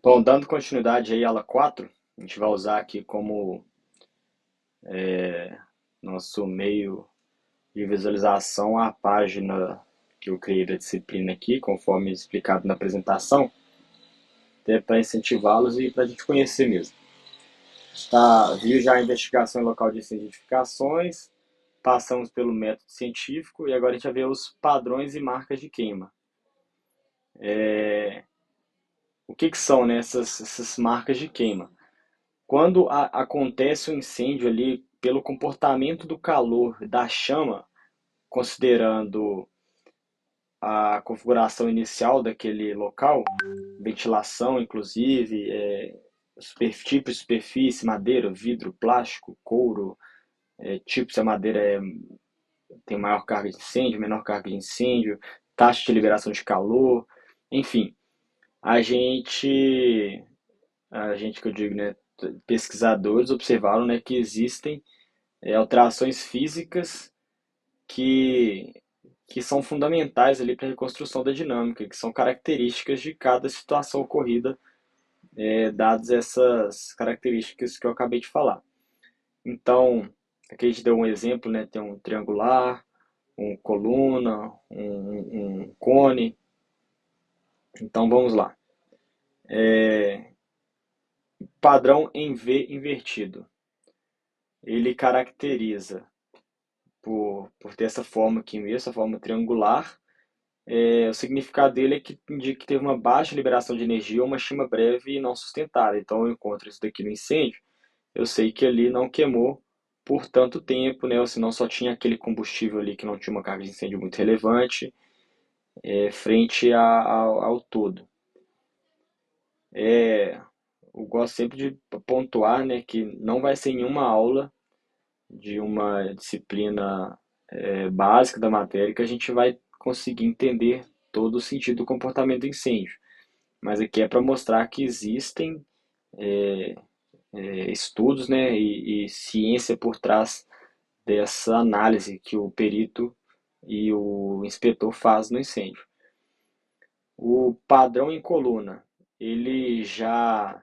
Bom, dando continuidade aí à aula 4, a gente vai usar aqui como nosso meio de visualização a página que eu criei da disciplina aqui, conforme explicado na apresentação, até para incentivá-los e para a gente conhecer mesmo. Tá, viu já a investigação em local de cientificações, passamos pelo método científico e agora a gente vai ver os padrões e marcas de queima. O que são, né, essas marcas de queima? Quando acontece um incêndio ali, pelo comportamento do calor da chama, considerando a configuração inicial daquele local, ventilação inclusive, tipo de superfície, madeira, vidro, plástico, couro, tipo se a madeira tem maior carga de incêndio, menor carga de incêndio, taxa de liberação de calor, enfim, a gente, a gente que eu digo, né, pesquisadores observaram, né, que existem alterações físicas que, que são fundamentais ali para a reconstrução da dinâmica, que são características de cada situação ocorrida, dadas essas características que eu acabei de falar. Então, aqui a gente deu um exemplo, né? Tem um triangular, um coluna, um cone. Então vamos lá. Padrão em V invertido. Ele caracteriza por ter essa forma aqui mesmo, essa forma triangular. O significado dele é que indica que teve uma baixa liberação de energia ou uma chama breve e não sustentada. Então eu encontro isso daqui no incêndio, eu sei que ali não queimou por tanto tempo, né? Ou senão só tinha aquele combustível ali que não tinha uma carga de incêndio muito relevante, frente ao todo. Eu gosto sempre de pontuar, né, que não vai ser em uma aula de uma disciplina básica da matéria que a gente vai conseguir entender todo o sentido do comportamento do incêndio. Mas aqui é para mostrar que existem estudos, né, e ciência por trás dessa análise que o perito e o inspetor faz no incêndio. O padrão em coluna, ele já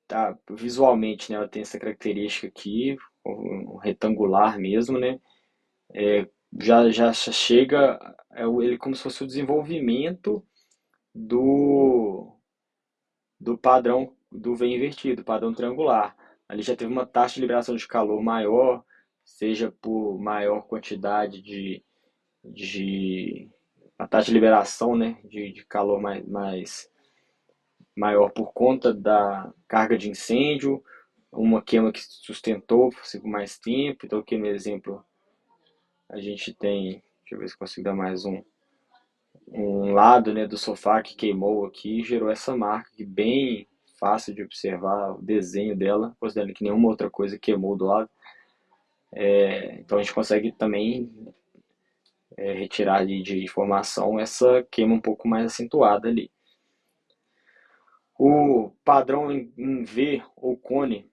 tá visualmente, né, ela tem essa característica aqui, um retangular mesmo, né? Já chega ele como se fosse o desenvolvimento do do padrão do V invertido, padrão triangular. Ali já teve uma taxa de liberação de calor maior, seja por maior quantidade de a taxa de liberação, né, de calor maior por conta da carga de incêndio, uma queima que sustentou por mais tempo. Então, aqui no exemplo, a gente tem, deixa eu ver se consigo dar mais um lado, né, do sofá que queimou aqui, gerou essa marca que bem fácil de observar o desenho dela, considerando que nenhuma outra coisa queimou do lado. Então a gente consegue também retirar de informação essa queima um pouco mais acentuada ali. O padrão em V ou cone,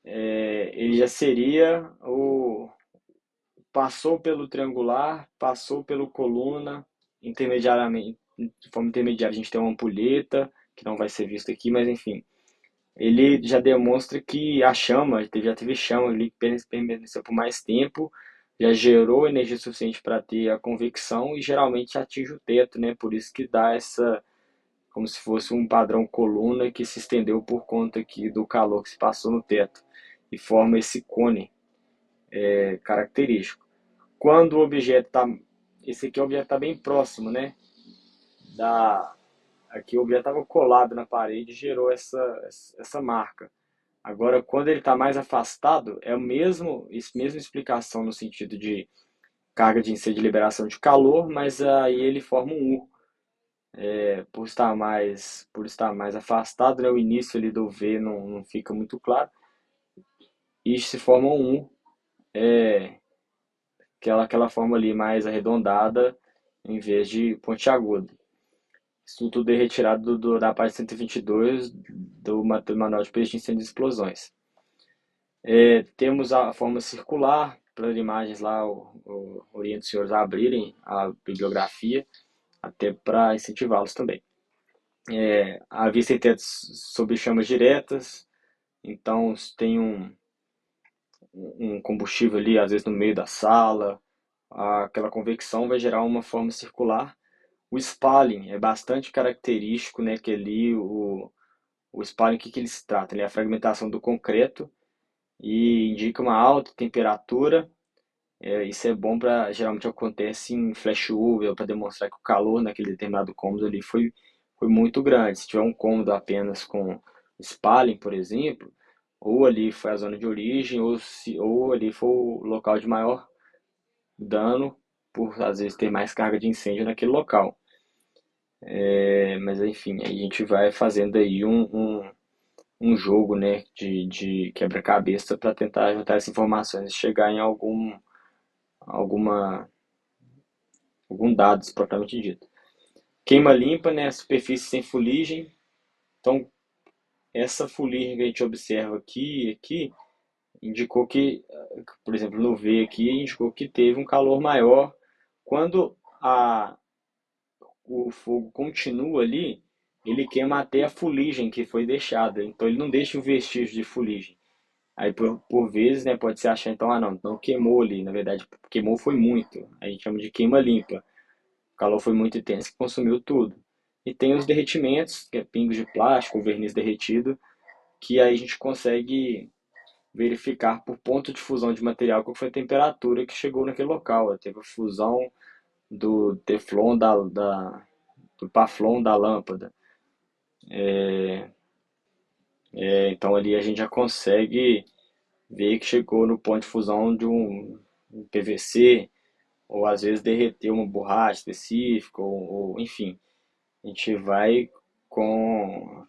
ele já seria o passou pelo triangular, passou pelo coluna, intermediariamente, de forma intermediária a gente tem uma ampulheta, que não vai ser visto aqui, mas enfim, ele já demonstra que a chama, já teve chama ali que permaneceu por mais tempo, já gerou energia suficiente para ter a convecção e geralmente atinge o teto, né? Por isso que dá essa, como se fosse um padrão coluna que se estendeu por conta aqui do calor que se passou no teto e forma esse cone característico. Quando o objeto está, esse aqui o objeto está bem próximo, né? Da, aqui o objeto estava colado na parede e gerou essa marca. Agora, quando ele está mais afastado, é a mesma explicação no sentido de carga de incêndio e liberação de calor, mas aí ele forma um U. Por estar mais afastado, né, o início ali do V não fica muito claro, e se forma um U, aquela forma ali mais arredondada, em vez de pontiaguda. Isso tudo é retirado da parte 122 do Manual de Prevenção de Incêndios e Explosões. Temos a forma circular, para as imagens lá, oriento os senhores a abrirem a bibliografia, até para incentivá-los também. A vista e teto sob chamas diretas, então se tem um combustível ali, às vezes no meio da sala, aquela convecção vai gerar uma forma circular. O spalling é bastante característico, né, que ali o spalling, o que ele se trata? Ele é a fragmentação do concreto e indica uma alta temperatura. Isso é bom para, geralmente acontece em flashover, para demonstrar que o calor naquele determinado cômodo ali foi muito grande. Se tiver um cômodo apenas com spalling, por exemplo, ou ali foi a zona de origem, ou ali foi o local de maior dano, por às vezes ter mais carga de incêndio naquele local. Mas enfim, a gente vai fazendo aí um jogo, né, de quebra-cabeça para tentar juntar essas informações e chegar em alguma, algum dado propriamente dito. Queima limpa, né, superfície sem fuligem. Então, essa fuligem que a gente observa aqui indicou que, por exemplo, no V aqui, indicou que teve um calor maior. Quando o fogo continua ali, ele queima até a fuligem que foi deixada. Então, ele não deixa o vestígio de fuligem. Aí, por vezes, né, pode se achar, então, não queimou ali. Na verdade, queimou foi muito. A gente chama de queima limpa. O calor foi muito intenso que consumiu tudo. E tem os derretimentos, que é pingos de plástico, verniz derretido, que aí a gente consegue verificar por ponto de fusão de material qual foi a temperatura que chegou naquele local. Teve a fusão do teflon, do paflon da lâmpada. Então ali a gente já consegue ver que chegou no ponto de fusão de um PVC, ou às vezes derreteu uma borracha específica, ou enfim. A gente vai com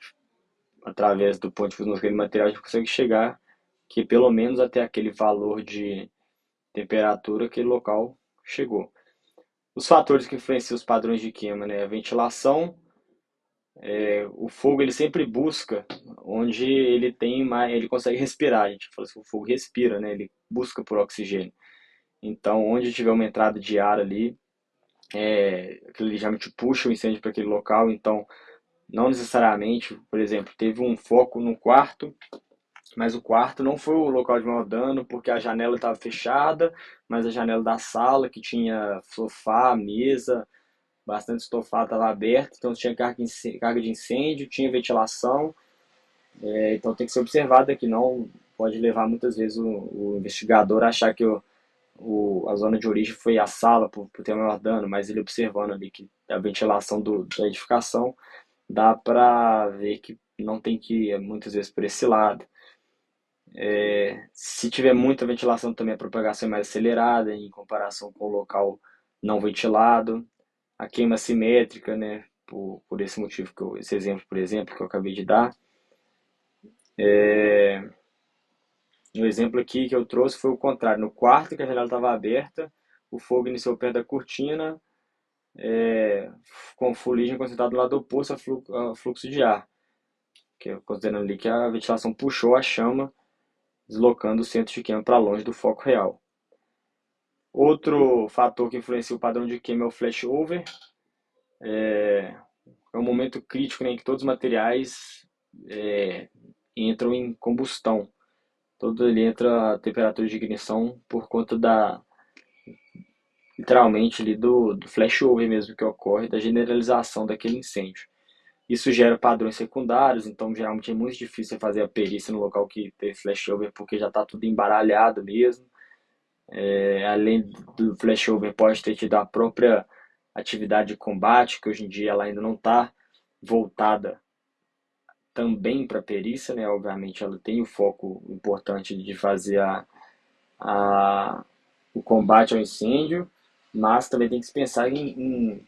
através do ponto de fusão daquele material, a gente consegue chegar que pelo menos até aquele valor de temperatura que o local chegou. Os fatores que influenciam os padrões de queima, né? A ventilação, o fogo ele sempre busca onde ele tem mais, ele consegue respirar. A gente fala assim, o fogo respira, né? Ele busca por oxigênio. Então, onde tiver uma entrada de ar ali, aquilo geralmente puxa o incêndio para aquele local. Então, não necessariamente, por exemplo, teve um foco no quarto, mas o quarto não foi o local de maior dano, porque a janela estava fechada, mas a janela da sala, que tinha sofá, mesa, bastante estofado, estava aberta, então tinha carga de incêndio, tinha ventilação, então tem que ser observado que não pode levar muitas vezes o investigador a achar que a zona de origem foi a sala por ter maior dano, mas ele observando ali que a ventilação da edificação dá para ver que não tem que ir muitas vezes por esse lado. Se tiver muita ventilação também a propagação é mais acelerada em comparação com o local não ventilado. A queima simétrica, né, por esse motivo, esse exemplo, por exemplo, que eu acabei de dar. Um exemplo aqui que eu trouxe foi o contrário. No quarto que a janela estava aberta, o fogo iniciou perto da cortina, com fuligem concentrada do lado oposto a fluxo de ar, que é considerando ali que a ventilação puxou a chama, deslocando o centro de queima para longe do foco real. Outro fator que influencia o padrão de queima é o flashover. É um momento crítico, né, em que todos os materiais entram em combustão. Todo ele entra a temperatura de ignição por conta literalmente ali do flashover mesmo que ocorre, da generalização daquele incêndio. Isso gera padrões secundários, então geralmente é muito difícil fazer a perícia no local que teve flashover porque já está tudo embaralhado mesmo. Além do flashover, pode ter tido a própria atividade de combate, que hoje em dia ela ainda não está voltada também para a perícia, né? Obviamente ela tem o foco importante de fazer a, o combate ao incêndio, mas também tem que se pensar em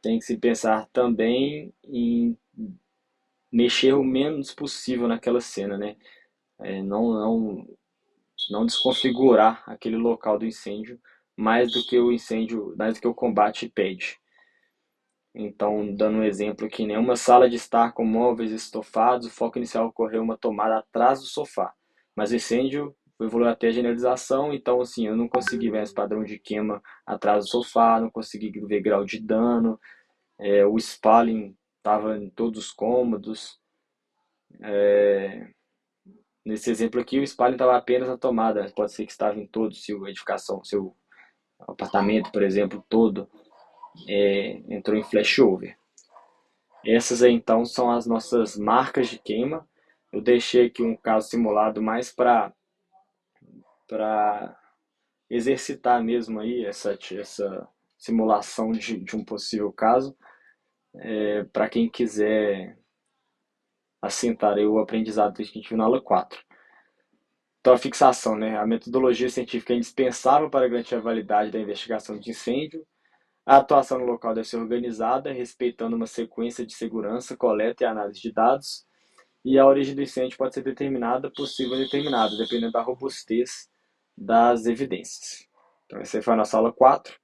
tem que se pensar também em mexer o menos possível naquela cena, né? Não desconfigurar aquele local do incêndio mais do que o combate pede. Então, dando um exemplo aqui, em uma sala de estar com móveis estofados, o foco inicial ocorreu uma tomada atrás do sofá, mas o incêndio evoluiu até a generalização, então assim, eu não consegui ver esse padrão de queima atrás do sofá, não consegui ver grau de dano, o spalling estava em todos os cômodos. Nesse exemplo aqui, o spalling estava apenas na tomada, pode ser que estava em todos, se a edificação, seu apartamento, por exemplo, todo entrou em flashover. Essas aí então são as nossas marcas de queima. Eu deixei aqui um caso simulado mais para exercitar mesmo aí essa simulação de um possível caso, para quem quiser assentar aí o aprendizado que a gente viu na aula 4. Então, a fixação, né? A metodologia científica é indispensável para garantir a validade da investigação de incêndio. A atuação no local deve ser organizada, respeitando uma sequência de segurança, coleta e análise de dados. E a origem do incêndio pode ser determinada, possível ou determinada, dependendo da robustez das evidências. Então, essa foi a nossa aula 4.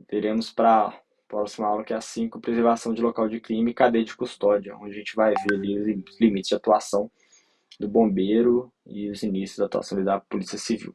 Teremos para a próxima aula, que é a 5, preservação de local de crime e cadeia de custódia, onde a gente vai ver ali os limites de atuação do bombeiro e os inícios da atuação da Polícia Civil.